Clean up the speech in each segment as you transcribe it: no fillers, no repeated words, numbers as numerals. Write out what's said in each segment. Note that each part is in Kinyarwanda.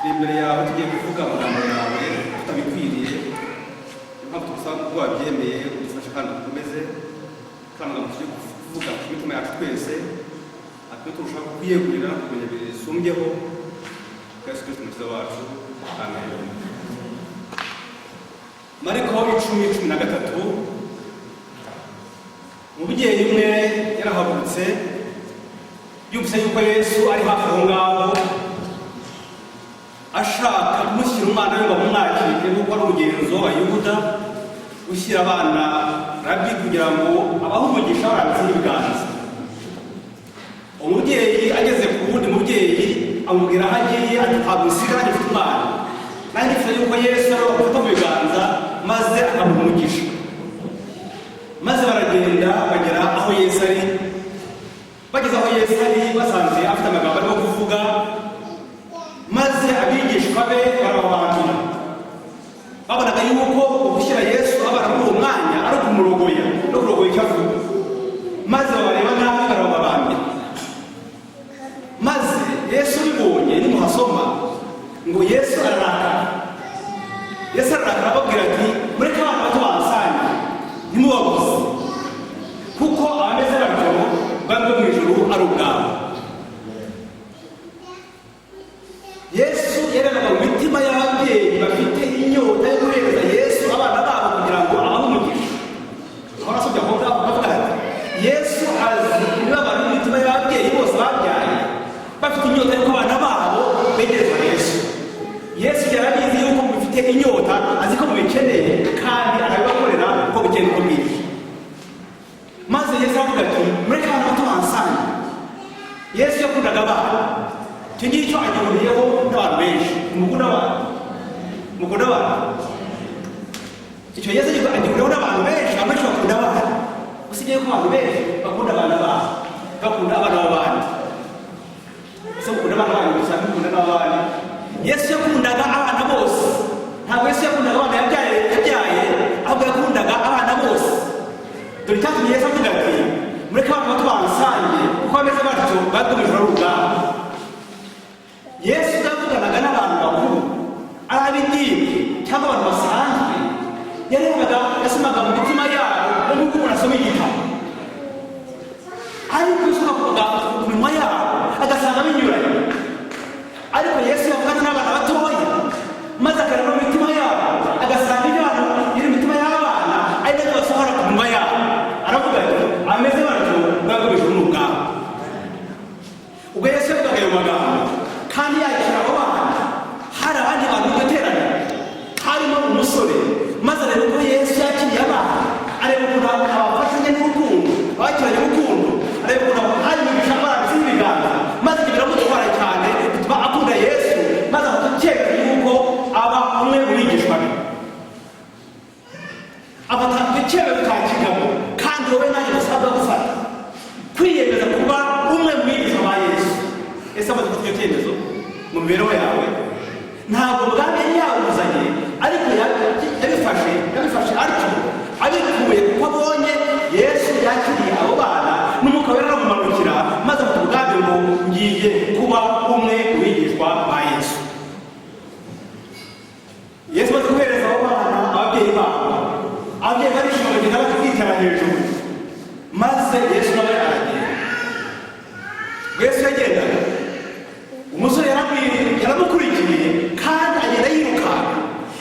imbere yawe tugiye kuvuga amagambo yawe tutabikwiriye, impamvu tugusaba ko wabyemeye udufashe kandi ukomeze kandi amagambo tugiye kuvuga ku mitima yacu twese atume turushaho kwiyegurira no kumenya bisumbyeho Yesu Kristo umukiza wacu. Amen. Mariko 10:13 umubyeyi umwe yarahagurutse yumvise yuko Yesu ari hafi aho ngaho ashaka kumushyira umwana we ngo amumwakire kuko ari umugenzo w'Abayuda gushyira abana rabi kugira ngo abahe umugisha barambitse n'ibiganza. Umubyeyi ageze ku wundi mubyeyi amubwira aho agiye ati ntabwo usigaye agifite umwana, nanjye mfite yuko Yesu ari gufata mu biganza maze akamuha umugisha. Maze baragenda bagera aho Yesu ari. Bageze aho Yesu ari basanze afite amagambo arimo kuvuga, maze abigishwa be barababangira. Babonaga yuko gushyira Yesu abana muri uwo mwanya ari ukumurogoya no kurogoya icyo avuga, maze babareba nabi barababangira. Maze Yesu bibonye nimuhasoma ngo Yesu ararakara. Yesu ararakara ababwira ati mureke abana bato bansanye ntimubabuze, kuko abameze batyo ubwami bwo mu ijuru ari ubwabo. Yesu yerenaga mu mitima y'ababyeyi bafite inyota yo guhereza Yesu abana babo kugira ngo abahe umugisha. Aho nasubye aho ngaho bavuga ati Yesu azi imibabaro y'imitima y'ababyeyi bose babyaye bafite inyota y'uko abana babo begerezwa Yesu. Yesu yarabizi yuko mufite inyota, azi ko mubikeneye kandi arabibakorera uko bukeye uko bwije. Maze Yesu avuga ati mureke abana bato bansanye. Yesu yakundaga abana, icyo ngicyo agihuriyeho n'abantu benshi. Mukunda abantu, icyo Yesu agihuriyeho n'abantu benshi. Abantu benshi bakunda abana, usibye ko abantu benshi bakunda abana babo, bakunda abana b'abandi. Ese mukunda abana banyu gusa mukunda n'abandi? Yesu yakundaga abana bose. Ntabwo Yesu yakundaga abana yabyaye, ahubwo yakundaga abana bose. Dore icyatumye Yesu avuga ati mureke abana bato bansange, kuko bameze batyo bagamije ari ubwabo. Yesu yavuganaga n'abantu bakuru, ari ab'idini cyangwa abantu basanzwe. Yasomaga mu mitima yabo nk'uko umuntu asoma igitabo, ariko usoma ku minwa yabo agasanga binyuranye. Ariko Yesu yavugana n'abana batoya, maze akareba mu mitima yabo agasanga ibyo biri mu mitima y'abana ari nabyo basohora ku minwa yabo. Aravuga ati ameze batyo bagamije ubwabo. Ubwo Yesu yavugaga ayo magambo kandi yakira abo bana, hari abandi bantu b'igiterane harimo umusore. Maze areba uko Yesu yakiriye abana, areba ukuntu abafashanya n'urukundo, bakiranye urukundo, areba ukuntu hari imigisha barambitse n'ibiganza, maze ibyo biramutwara cyane bituma akunda Yesu, maze akakeka yuko aba umwe mu bigishwa be. Afata icyemezo cya kigabo, kandi wowe nanjye dusabwa gufata kwiyemeza kuba umwe mu bigishwa ba Yesu. Ese amaze gufata icyo cyemezo mu mibereho yawe? Ntabwo bwami yari yawuzanye, ariko yabifashe atyo abikuye kuko abonye Yesu yakiriye abo bana n'umwuka wera aramumanukira, maze afata ubwami ngo ngiye kuba umwe mu bigishwa ba Yesu. Yesu amaze guhereza abo bana ababyeyi babo, ababyeyi barishima bagenda bakitara hejuru, maze Yesu nawe aragenda. Yesu yagendaga, umusore yaramukurikiye kandi agenda yirukanka.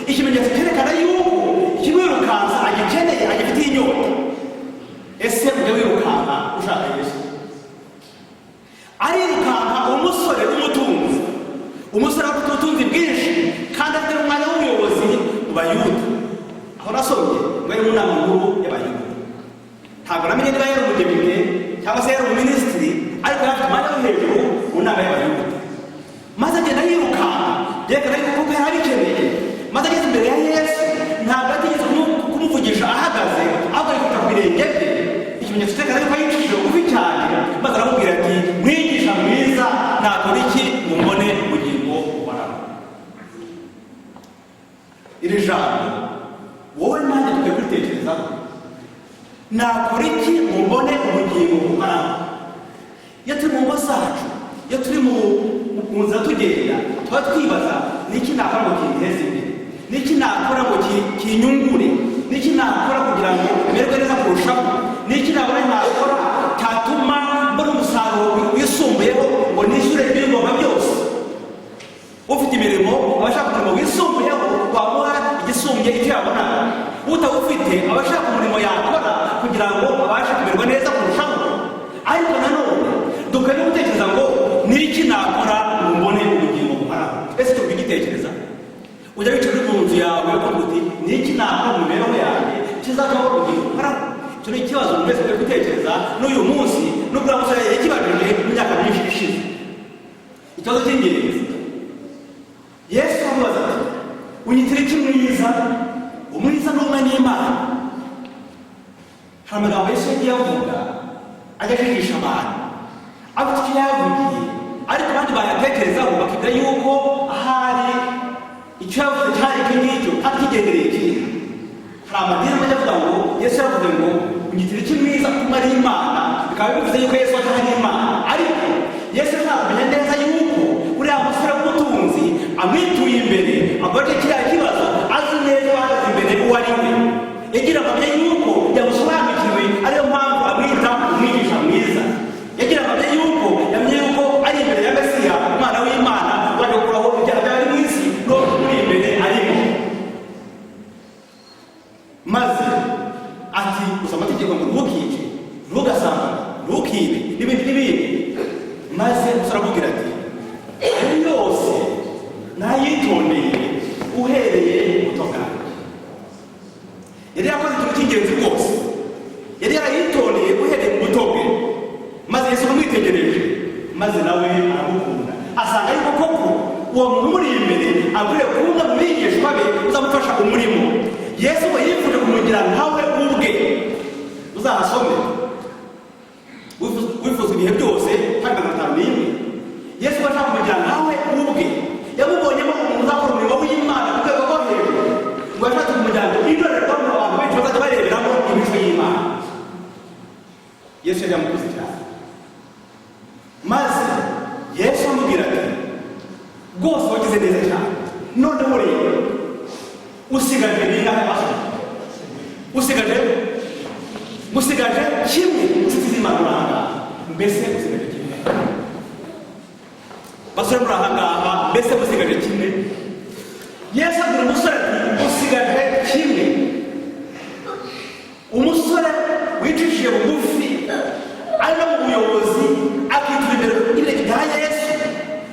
Ikimenyetso cyerekana yuko ikimwirukansa agikeneye, agifitiye inyota. Ese ujya wirukanka ushaka Yesu? Arirukanka umusore w'umutunzi, umusore afite ubutunzi bwinshi kandi afite umwanya w'ubuyobozi mu Bayuda. Aho nasomye ngo ari mu nama nkuru y'Abayuda. Ntabwo namenye niba yari umudepite cyangwa se yari umuminisitiri, ariko yari afite umwanya wo hejuru mu nama y'Abayuda. Maze agenda yirukanka yerekana yuko yari abikeneye. Maze ageze imbere ya Yesu, ntabwo atigeze kumuvugisha ahagaze, ahubwo yifata ku birenge bye, ikimenyetso cyerekana yuko yicishije bugufi cyane. Maze aramubwira ati mwigisha mwiza, nakora iki ngo mbone ubugingo buhoraho? Iri jambo wowe nanjye tukwiye kuritekerezaho. Nakora iki ngo mbone ubugingo buhoraho? Iyo turi mu ngo zacu, iyo turi mu nzira tugenda tuba twibaza niki nakora ngo kinteze imbere, niki nakora ngo kinyungure, niki nakora kugira ngo merwe neza kurushaho, niki nakora cyatuma mbona umusaruro wisumbuyeho ngo nishyure ibigomba byose. Ufite imirimo abashaka umurimo wisumbuyeho wamuha igisumbye icyo yabona, utawufite abashaka umurimo yakora kugira ngo abashe kumerwa neza kurushaho. Ariko nanone dukwiye gutekereza ngo niki nakora ngo mbone ubugingo buhoraho. Ese tubigitekereza? Ujya wicara mu nzu yawe ukavuga uti niki nakora mu mibereho yanjye kizatuma ubugingo buhoraho? Icyo ni ikibazo buri wese akwiye gutekereza n'uyu munsi, n'ubwo umusore yakibajije mu myaka myinshi ishize. Ikibazo cy'ingenzi, Yesu amubaza ati unyitira iki mwiza? Umwiza n'umwe n'Imana. Hari amagambo Yesu yagiye avuga ajya kwigisha abantu, afite icyo yavugiye, ariko abandi bayatekerezaho bakibwira yuko ahari icyo yavuze cyari icyo ngicyo kandi kigendereye ikindi. Hari amadini amwe avuga ngo Yesu yavuze ngo unyitira iki mwiza kuko ari Imana, bikaba bivuze yuko Yesu atari Imana. Ariko Yesu ntamenya neza yuko uriya musore w'umutunzi amwituye imbere, abaje kiriya kibazo azi neza ahagaze imbere uwo ari we, yagira amabye yuko yamusobanukiwe, ariyo mpamvu amwita umwigisha mwiza. Yagira amabye yuko yamenye yuko ari imbere ya Mesiya, umwana w'Imana waje gukuraho ibyaha byari mu isi, no muri imbere arimo. Maze ati gusa amategeko ngo ntukice, ntugasambane, ntukibe n'ibindi n'ibindi. Maze umusore aramubwira ati ayo yose nayitondeye uhereye muto bwanjye. Yari yakoze ikintu cy'ingenzi rwose, yari yarayitondeye uhereye mu buto bwe. Maze Yesu amwitegereje, maze nawe aramukunda, asanga yuko koko uwo muntu umuri imbere akwiriye kuba mu bigishwa be uzamufasha umurimo. Yesu we yifuje kumugira nkawe ubwe. Uzahasome wifuza ibihe byose kandi agatanu n'imwe. Yesu ashaka kumugira nkawe ubwe, yamubonyemo umuntu uzakora umurimo w'Imana ku rwego rwo hejuru, ngo yashatse kumujyana indorerwamo abantu benshi bazajya bareberamo imico y'Imana. Yesu yari yamukuze cyane. Maze Yesu amubwira ati rwose wagize neza cyane, noneho rero usigaje bingahe basa? Usigaje kimwe inshuti z'Imana urahanga, mbese usigaje kimwe? Basore muri ahangaha, mbese musigaje kimwe? Yesu abwira umusore ati usigaje kimwe. Umusore wicishije bugufi ari no mu buyobozi, akitura imbere y'ibirenge bya Yesu,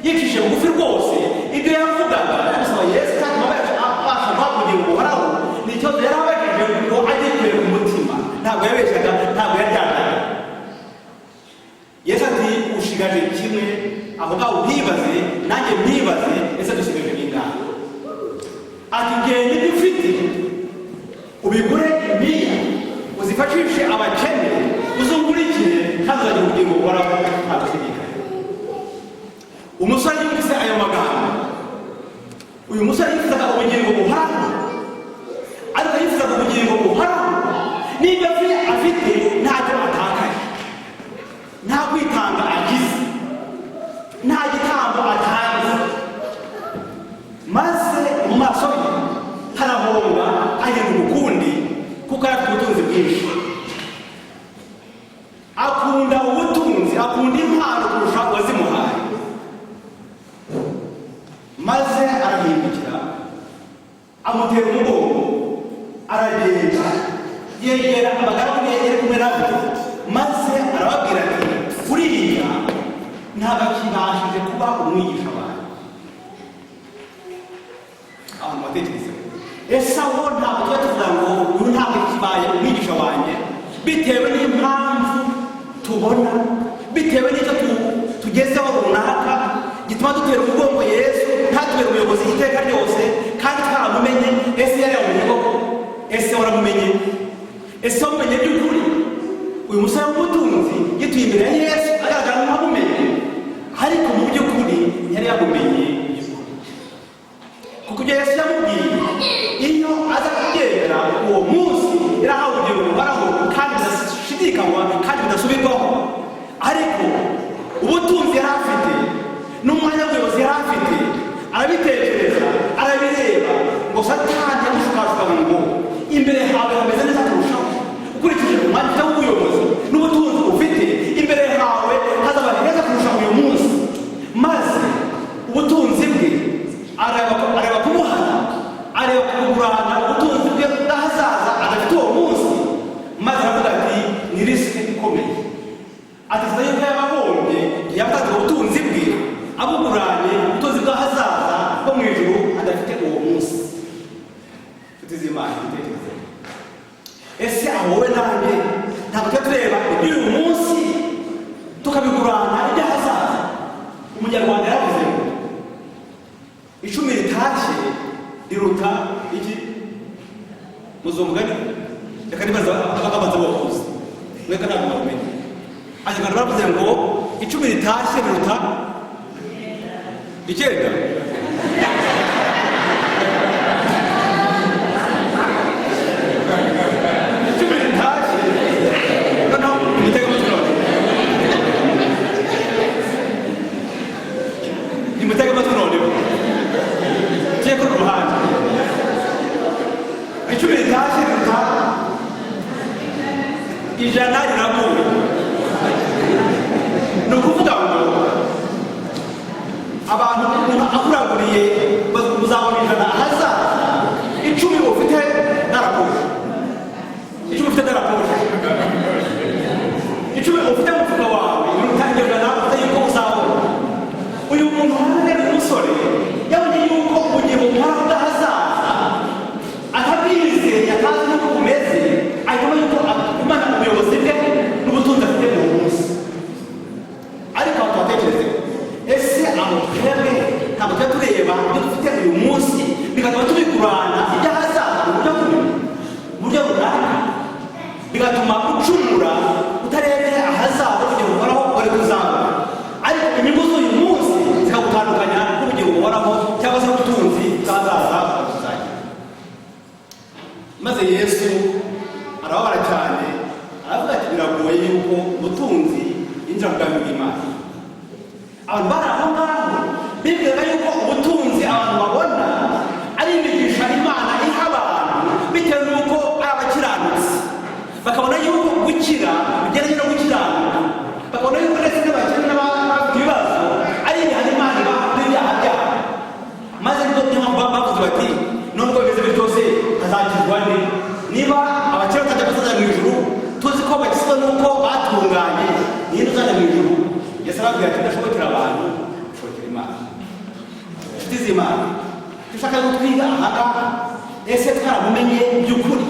yicishije bugufi rwose. Ibyo yavugaga gusaba Yesu kandi abasha kugira ngo buhoraho ni ikibazo yari abajije ngo ajye imbere ku mutima. Ntabwo yabeshyaga, ntabwo yaryanaga. Yesu ati ushigaje kimwe. Aho ngaho ntibaze nanjye ntibaze, ese dusigaje bingahe? Ati genda ibyo ufite ubigure imiya, uzifashishe abakene, uzungurikire kandi uzagira ubugingo buhoraho nta gushidikanya. Umusore yumvise ayo magambo. Uyu musore yifuzaga ubugingo buhoraho, ariko yifuzaga ubugingo buhoraho. N'ibyo afite ntacyo atakaje, nta kwitanga agize, nta gitambo atanze. Maze mu maso ye harahonga ahinda ukundi, kuko ari afite ubutunzi bwinshi. Akunda ubutunzi, akunda impano kurusha uwazimuhaye. Maze arahindukira, amutera umugongo, aragenda yegera abagaragu be yari kumwe nabo, maze arababwira ati uriya ntabwo akibashije kuba umwigisha wawe. Abantu batekereza Esawu ntabwo tuba tuvuga ngo uyu ntabwo kibaye umwigisha wanjye, bitewe n'impamvu tubona, bitewe n'icyo tugezeho runaka gituma dutera umugongo Yesu, ntatubere umuyobozi iteka ryose kandi twaramumenye. Ese yari yamumenye koko? Ese waramumenye? Ese wamumenye by'ukuri? Uyu musore w'umutunzi yituye imbere ya Yesu agaragara nk'uwamumenye, ariko mu by'ukuri yari yamumenye. Kuko ibyo Yesu yamubwiye, iyo aza kubyemera uwo munsi yarahawe ubugingo buhoraho kandi budashidikanywa kandi budasubirwaho. Ariko ubutunzi yari afite n'umwanya w'ubuyobozi yari afite maze ubutunzi bwe areba kumuhana, areba kugurana ubutunzi bwe bw'ahazaza adafite uwo munsi, maze aravuga ati ni risike ikomeye. ateza yuko yabahombye yatanze ubutunzi bwe abuguranye ubutunzi bw'ahazaza bwo mu ijuru adafite uwo munsi. Inshuti z'Imana, igitekerezo ese aho wowe nanjye ntabwo tujya tureba iby'uyu munsi tukabigurana iby'ahazaza? Umunyarwanda yaravuze ngo 10 ritashye riruta iki? Muzumugani reka nibaza abagabanza bose mweka ntabwo babimenye. Abanyarwanda baravuze ngo 10 ritashye riruta 9. Nimutega amatwi noneho tugiye kuri ruhande. 10 ritashye riruta 100 riraguye. Ni ukuvuga ngo abantu akuraguriye muzabona 100 ahazaza, 10 ufite narakoze, 10 ufite narakoze, 10 ufite mu mufuka wawe urutangira nawe utayiko uzabona. Uyu muntu hano umusore yabonye yuko ugiye mu muhanda udahazaza atabwizeye atazi n'uko umeze, ahitamo yuko agumana ubuyobozi bwe n'ubutunzi afite mu munsi. Ariko tubatekereze, ese abo twebwe ntabwo tujya tureba ibyo dufite uyu munsi bigatuma tubigurana iby'ahazaza mu buryo runaka, bigatuma ucumura utarebeye ahazaza kugira ngo uhoraho wari kuzabona. Ariko inyungu z'uyu munsi zikagutandukanya n'ubugingo buhoraho cyangwa se n'ubutunzi bw'ahazaza buzajya. Maze Yesu arababara cyane, aravuga ati biragoye yuko ubutunzi yinjira mu bwami bw'Imana. Abantu bari aho ngaho bibwiraga yuko ubutunzi abantu babona ari imigisha Imana iha abantu bitewe n'uko ari abakiranutsi, bakabona yuko gukira bigeranye no gukiranuka, bakabona yuko ndetse n'abakene n'abafite ibibazo ari ibihano Imana ibaha n'ibyaha byabo. Maze niyo bavuze bati nubwo bimeze bityo se hazakirwa nde? Niba abakene batajya bazaza mu ijuru, tuzi ko bakizwa n'uko batunganye, ninde uzajya mu ijuru? Yesu arababwira ati ndashobokera abantu, ndashobokera Imana. Inshuti z'Imana, dushaka ko twiga aha ngaha, ese twaramumenye by'ukuri?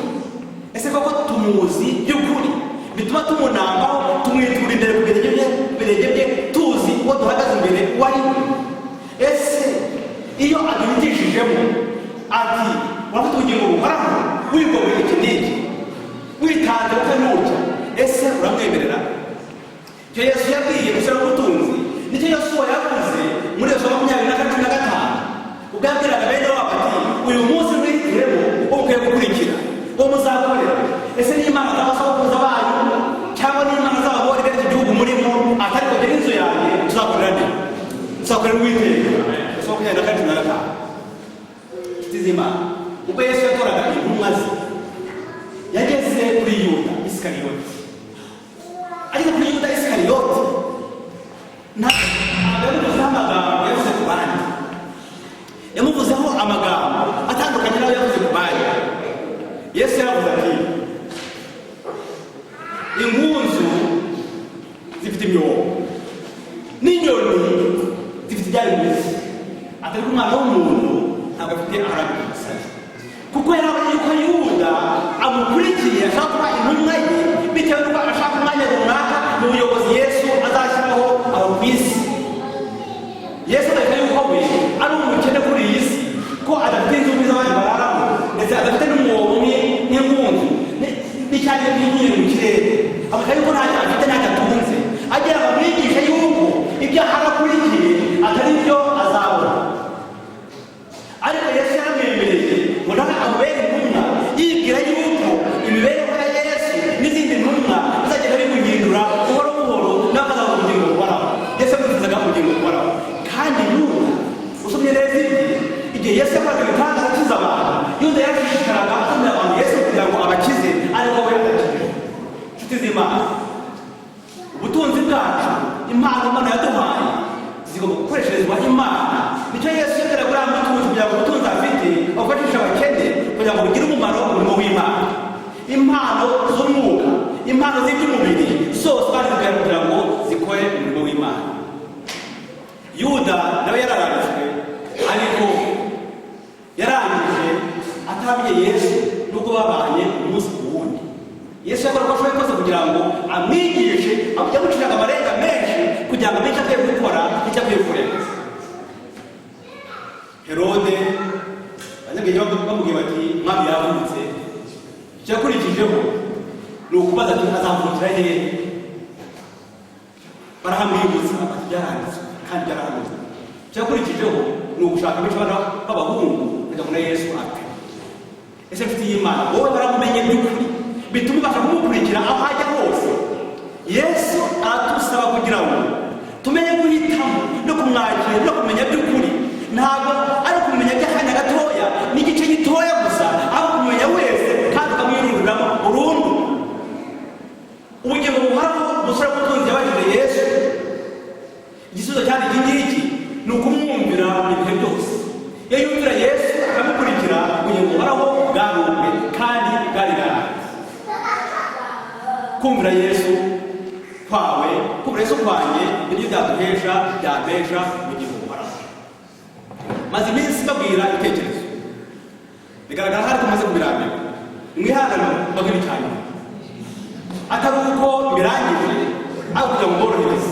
Ese koko tumuzi by'ukuri? Bituma tumunambaho, tumwitura imbere ku birenge bye, tuzi uwo duhagaze imbere uwo ari we. Ese iyo aduhitishijemo ati wafite ubugingo buhoraho wigomwe iki n'iki, witanze utanuca, ese uramwemerera? Icyo Yesu yabwiye gushyira ku butunzi nicyo Yosuwa yavuze muri Yosuwa 24:5 ubwo yabwiraga bene wabo ati uyu munsi mwihitiremo uwo mukwiye gukurikira, uwo muzakorera. Ese ni Imana z'abasokuruza banyu cyangwa ni Imana z'abahori bene iki gihugu murimo? Atari kugera inzu yanjye tuzakorera nde? Tuzakorera Uwiteka. Yosuwa 24:5. Inshuti z'Imana, ubwo Yesu yatoraga intumwa ze yageze kuri Yuda Isikariyoti. Ariko kuri Yuda Isikariyoti ntabwo yamuvuzeho amagambo yavuze ku bandi, yamuvuzeho amagambo atandukanye n'ayo yavuze ku bandi. Yesu yaravuze ati ingunzu zifite imyobo n'inyoni zifite ibyari bimeze, atari ko umwana w'umuntu ntabwo afite arabisa, kuko yarabonye yuko Yuda amukurikiye ashaka kuba intumwa ye bitewe n'uko ashaka umwanya runaka mu buyobozi Yesu azashyiraho aho ku isi. Yesu areka yuko we ari umukene kuri iyi si, ko adafite inzu z'abandi bararamo, ndetse adafite n'umwobo n'ingunzu n'icyanya n'inyenyeri mu kirere, avuga yuko ntacyo afite ntacyo atunze, agira ngo amwigishe yuko ibyo arakurikiye atari byo azabona. Ariko Yesu yaramwemereye ngo nawe amubere intumwa, yibwira yuko imibereho ya Yesu n'izindi ntumwa bizagenda bimuhindura buhoro buhoro n'akazaza ubugingo buhoraho. Yesu yamwifuzaga ubugingo buhoraho. Kandi Yuda usomye neza igihe Yesu yakoraga ibitangaza akiza abantu, Yuda yarashishikaraga asomera abantu Yesu kugira ngo abakize, ariko we adakije. Inshuti z'Imana, ubutunzi bwacu, impano Imana yaduhaye zigomba gukoresha gutekerezwa Imana. Nicyo Yesu yagera kuri amutunzi kugira ngo ubutunzi afite afashisha abakene kugira ngo bugire umumaro umurimo w'Imana. Impano z'umwuka, impano z'iby'umubiri zose kandi kugira ngo zikore umurimo w'Imana. Yuda nawe yararangijwe, ariko yarangije atabye Yesu nubwo babanye umunsi ku wundi. Yesu yakora uko ashoboye kose kugira ngo amwigishe, yamuciraga amarenga menshi kugira ngo amenye icyo akwiye gukora n'icyo akwiye kureka. Herode abanyabwenge bamubwiye bati mwami yavutse, icyo yakurikijeho ni ukubaza ati azamvukira hehe. Barahamwibutsa bati byaranditswe kandi byarahanuzwe. Icyo yakurikijeho ni ugushaka benshi b'abahungu kugira ngo na Yesu apfe. Ese nshuti y'Imana, wowe baramumenye by'ukuri bituma ubasha kumukurikira aho ajya hose. Yesu aratusaba kugira ngo tumenye guhitamo no kumwakira no kumenya by'ukuri. Ntabwo ari kumenya by'akanya gatoya n'igice gitoya gusa, aho kumenya wese kandi ukamwiruriramo burundu. Ubugingo buhoraho umusore w'umutunzi yabajije Yesu, igisubizo cyari iki ngiki, ni ukumwumvira ibihe byose. Iyo yumvira Yesu akamukurikira, ubugingo buhoraho bwarumwe kandi bwari bwahari. Kumvira Yesu kwawe, kumvira Yesu kwanjye nibyo byaduhesha ubugingo buhoraho. Maze iminsi mbabwira ibitekerezo bigaragara hari kumaze kubirambirwa. Mwihangane mbabwira cyane, atari uko birangije aho kugira ngo mborohereze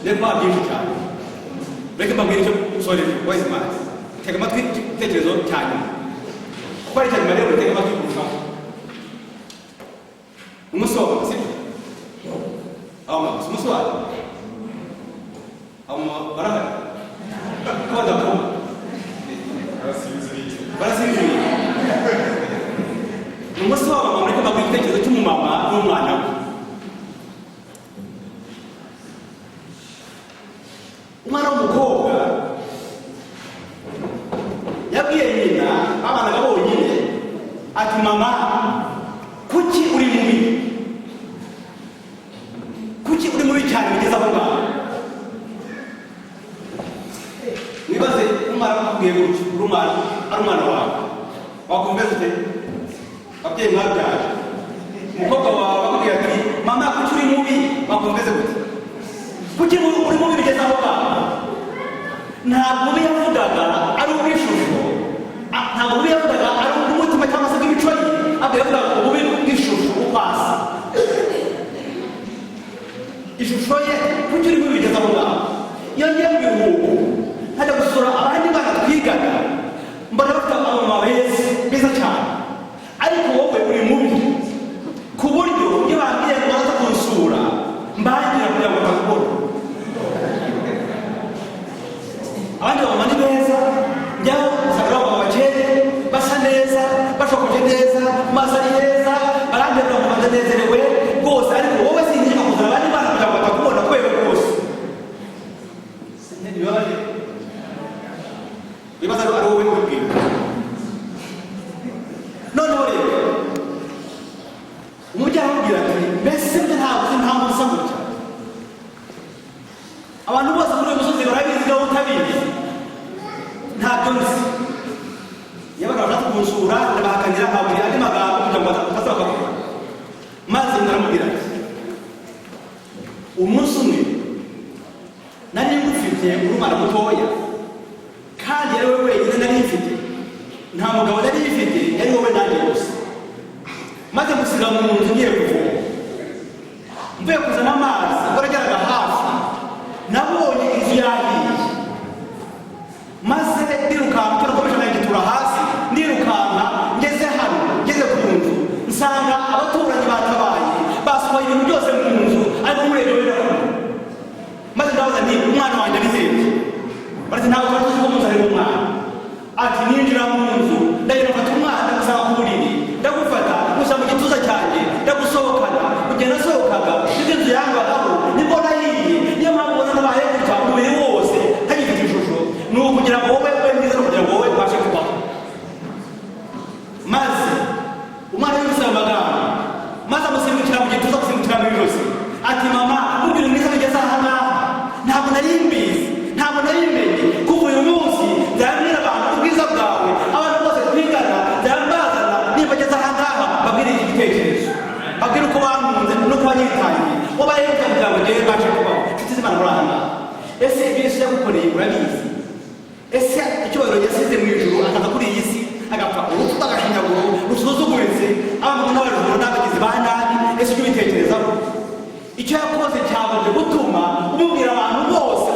reka byinshi cyane. Reka mbabwira icyo sorry wise man, tega amatwi igitekerezo cyane kuko ari cyane rero, tega amatwi kurushaho. Umusoro sibyo umusoro barahari badakoma barasinziriye. Ni umunsi w'abamama, ariko mbabwira igitekerezo cy'umumama n'umwana we. Umwana w'umukobwa yabwiye nyina babanaga bonyine ati mama, kuki uri mubi? Kuki uri mubi cyane bigeze aho ngaho? Mwibaze umwana akubwiye gutyo, uri umwana wawe, wakumvise ute? Ababyeyi mwabyaye, umukobwa wawe bakubwira ati mama, kuki uri mubi? Wakumvise gute? Kuki uri mubi bigeze aho ngaho? Ntabwo ubu yavugaga ari ubwishusho, ntabwo ubu yavugaga ari ubw'umutima cyangwa se bw'imico ye, ahubwo yavugaga ububi bw'ishusho ukwasa. Ishusho ye, kuki uri mubi bigeze aho ngaho? Iyo ngiye mu biruhuko nkajya gusura abandi bana twigaga, mbona bafite abamama beza cyane, ariko wowe uri mubi ku buryo iyo bambwiye ngo baza kunsura mbangira kugira ngo bakubone. Abandi bamama ni beza, njyaho usanga abamama bakeye basa neza, bashokoje neza, maso ari neza, barandebera ngo banezerewe rwose, ariko wowe sinjya kuzana abandi bana kugira ngo batakubona kwewe rwose. Bibaza ari wowe ubwira. Noneho rero umujyi aramubwira ati mbese ibyo ntabwo usa gutya. Abantu bose muri uyu musozi barabizi nawe utabizi. Ntabyo nzi. Iyo abantu bashaka kunsura ndabahakanira nkabwira andi magambo kugira ngo bataza bakakubona. Maze ndaramubwira ati umunsi umwe nari ngufite umwana mutoya, kandi yari wowe wenyine nari mfite, nta mugabo nari mfite, yari wowe nanjye gusa. Maze gusiga mu nzu ngiye kuvoma, mvuye kuzana amazi ngo arageraga hafi, nabonye inzu yahiye. Maze ndirukanka turakomeje nagitura hasi, ndirukanka ngeze hano, ngeze ku nzu nsanga abaturanyi batabaye basohoye ibintu byose mu nzu, ariko murebewe. Maze ndabaza nti umwana wanjye ari hehe? Bati ntabwo tuzi ko muzi harimo umwana. Ati ninjira mu nzu ndagenda mfata umwana ndagusanga ku buriri, ndagufata gusa mu gituza cyanjye ndagusohokana, kugenda asohokaga n'inzu yadukoreye urabizi. Ese icyubahiro yasize mu ijuru akaza kuri iyi si agapfa urupfu rw'agashinyaguro rusuzuguritse abantu n'abajura n'abagizi ba nabi. Ese icyo ubitekerezaho? Icyo yakoze cyabaje gutuma umubwira abantu bose